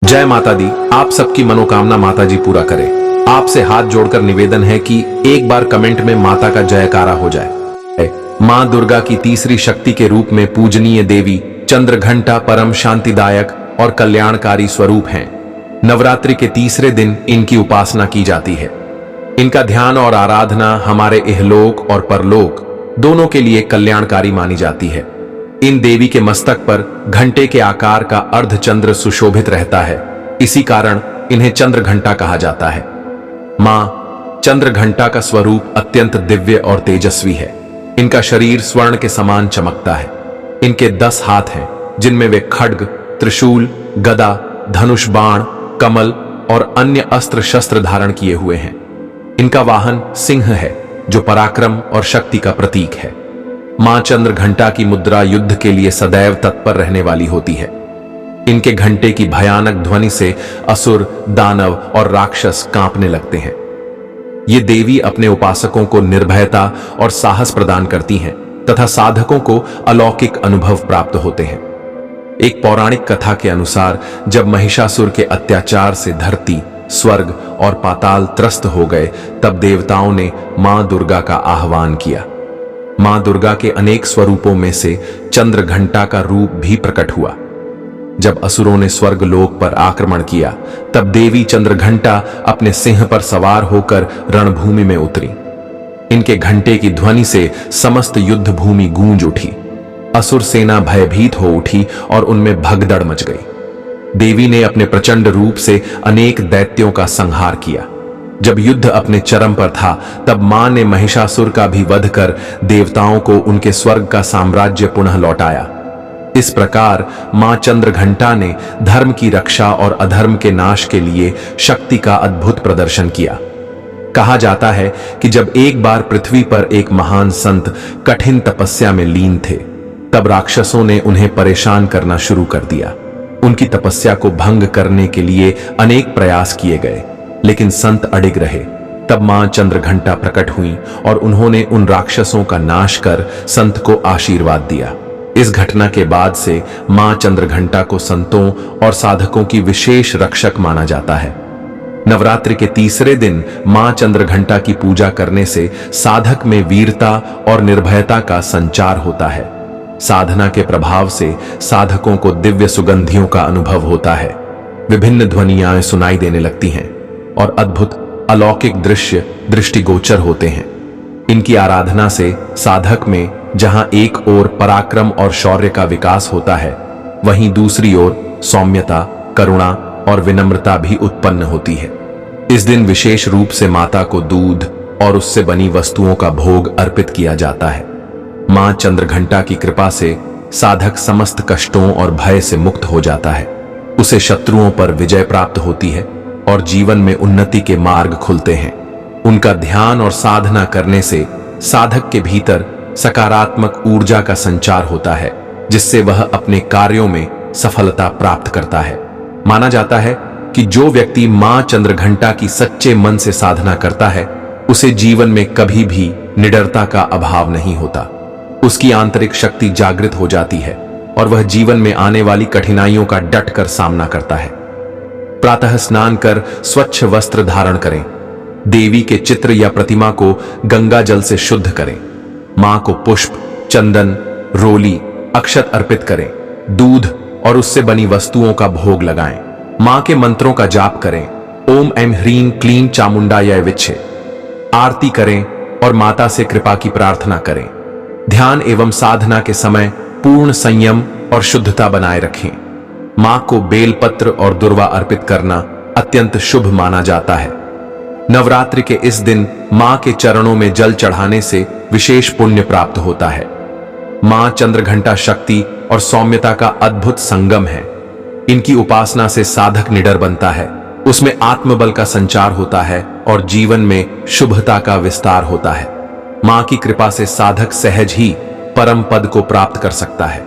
जय माता दी। आप सबकी मनोकामना माता जी पूरा करे। आपसे हाथ जोड़कर निवेदन है कि एक बार कमेंट में माता का जयकारा हो जाए। मां दुर्गा की तीसरी शक्ति के रूप में पूजनीय देवी चंद्रघंटा परम शांतिदायक और कल्याणकारी स्वरूप हैं। नवरात्रि के तीसरे दिन इनकी उपासना की जाती है। इनका ध्यान और आराधना हमारे इहलोक और परलोक दोनों के लिए कल्याणकारी मानी जाती है। इन देवी के मस्तक पर घंटे के आकार का अर्धचंद्र सुशोभित रहता है, इसी कारण इन्हें चंद्रघंटा कहा जाता है। मां चंद्रघंटा का स्वरूप अत्यंत दिव्य और तेजस्वी है। इनका शरीर स्वर्ण के समान चमकता है। इनके 10 हाथ हैं, जिनमें वे खड्ग, त्रिशूल, गदा, धनुष, बाण, कमल और अन्य अस्त्र शस्त्र धारण किए हुए हैं। इनका वाहन सिंह है, जो पराक्रम और शक्ति का प्रतीक है। मां चंद्रघंटा की मुद्रा युद्ध के लिए सदैव तत्पर रहने वाली होती है। इनके घंटे की भयानक ध्वनि से असुर, दानव और राक्षस कांपने लगते हैं। ये देवी अपने उपासकों को निर्भयता और साहस प्रदान करती हैं तथा साधकों को अलौकिक अनुभव प्राप्त होते हैं। एक पौराणिक कथा के अनुसार जब महिषासुर के अत्याचार से धरती, स्वर्ग और पाताल त्रस्त हो गए, तब देवताओं ने मां दुर्गा का आह्वान किया। मां दुर्गा के अनेक स्वरूपों में से चंद्रघंटा का रूप भी प्रकट हुआ। जब असुरों ने स्वर्ग लोक पर आक्रमण किया, तब देवी चंद्रघंटा अपने सिंह पर सवार होकर रणभूमि में उतरी। इनके घंटे की ध्वनि से समस्त युद्ध भूमि गूंज उठी। असुर सेना भयभीत हो उठी और उनमें भगदड़ मच गई। देवी ने अपने प्रचंड रूप से अनेक दैत्यों का संहार किया। जब युद्ध अपने चरम पर था, तब मां ने महिषासुर का भी वध कर देवताओं को उनके स्वर्ग का साम्राज्य पुनः लौटाया। इस प्रकार मां चंद्रघंटा ने धर्म की रक्षा और अधर्म के नाश के लिए शक्ति का अद्भुत प्रदर्शन किया। कहा जाता है कि जब एक बार पृथ्वी पर एक महान संत कठिन तपस्या में लीन थे, तब राक्षसों ने उन्हें परेशान करना शुरू कर दिया। उनकी तपस्या को भंग करने के लिए अनेक प्रयास किए गए, लेकिन संत अडिग रहे। तब मां चंद्रघंटा प्रकट हुई और उन्होंने उन राक्षसों का नाश कर संत को आशीर्वाद दिया। इस घटना के बाद से मां चंद्रघंटा को संतों और साधकों की विशेष रक्षक माना जाता है। नवरात्रि के तीसरे दिन मां चंद्रघंटा की पूजा करने से साधक में वीरता और निर्भयता का संचार होता है। साधना के प्रभाव से साधकों को दिव्य सुगंधियों का अनुभव होता है। विभिन्न ध्वनियां सुनाई देने लगती हैं और अद्भुत अलौकिक दृश्य दृष्टिगोचर होते हैं। इनकी आराधना से साधक में जहां एक ओर पराक्रम और शौर्य का विकास होता है, वहीं दूसरी ओर सौम्यता, करुणा और विनम्रता भी उत्पन्न होती है। इस दिन विशेष रूप से माता को दूध और उससे बनी वस्तुओं का भोग अर्पित किया जाता है। मां चंद्रघंटा की कृपा से साधक समस्त कष्टों और भय से मुक्त हो जाता है। उसे शत्रुओं पर विजय प्राप्त होती है और जीवन में उन्नति के मार्ग खुलते हैं। उनका ध्यान और साधना करने से साधक के भीतर सकारात्मक ऊर्जा का संचार होता है, जिससे वह अपने कार्यों में सफलता प्राप्त करता है। माना जाता है कि जो व्यक्ति मां चंद्रघंटा की सच्चे मन से साधना करता है, उसे जीवन में कभी भी निडरता का अभाव नहीं होता। उसकी आंतरिक शक्ति जागृत हो जाती है और वह जीवन में आने वाली कठिनाइयों का डट कर सामना करता है। प्रातः स्नान कर स्वच्छ वस्त्र धारण करें। देवी के चित्र या प्रतिमा को गंगा जल से शुद्ध करें। मां को पुष्प, चंदन, रोली, अक्षत अर्पित करें। दूध और उससे बनी वस्तुओं का भोग लगाएं। मां के मंत्रों का जाप करें। ओम ऐं ह्रीं क्लीं चामुंडाय विच्चे। आरती करें और माता से कृपा की प्रार्थना करें। ध्यान एवं साधना के समय पूर्ण संयम और शुद्धता बनाए रखें। मां को बेलपत्र और दुर्वा अर्पित करना अत्यंत शुभ माना जाता है। नवरात्रि के इस दिन मां के चरणों में जल चढ़ाने से विशेष पुण्य प्राप्त होता है। मां चंद्रघंटा शक्ति और सौम्यता का अद्भुत संगम है। इनकी उपासना से साधक निडर बनता है, उसमें आत्मबल का संचार होता है और जीवन में शुभता का विस्तार होता है। मां की कृपा से साधक सहज ही परम पद को प्राप्त कर सकता है।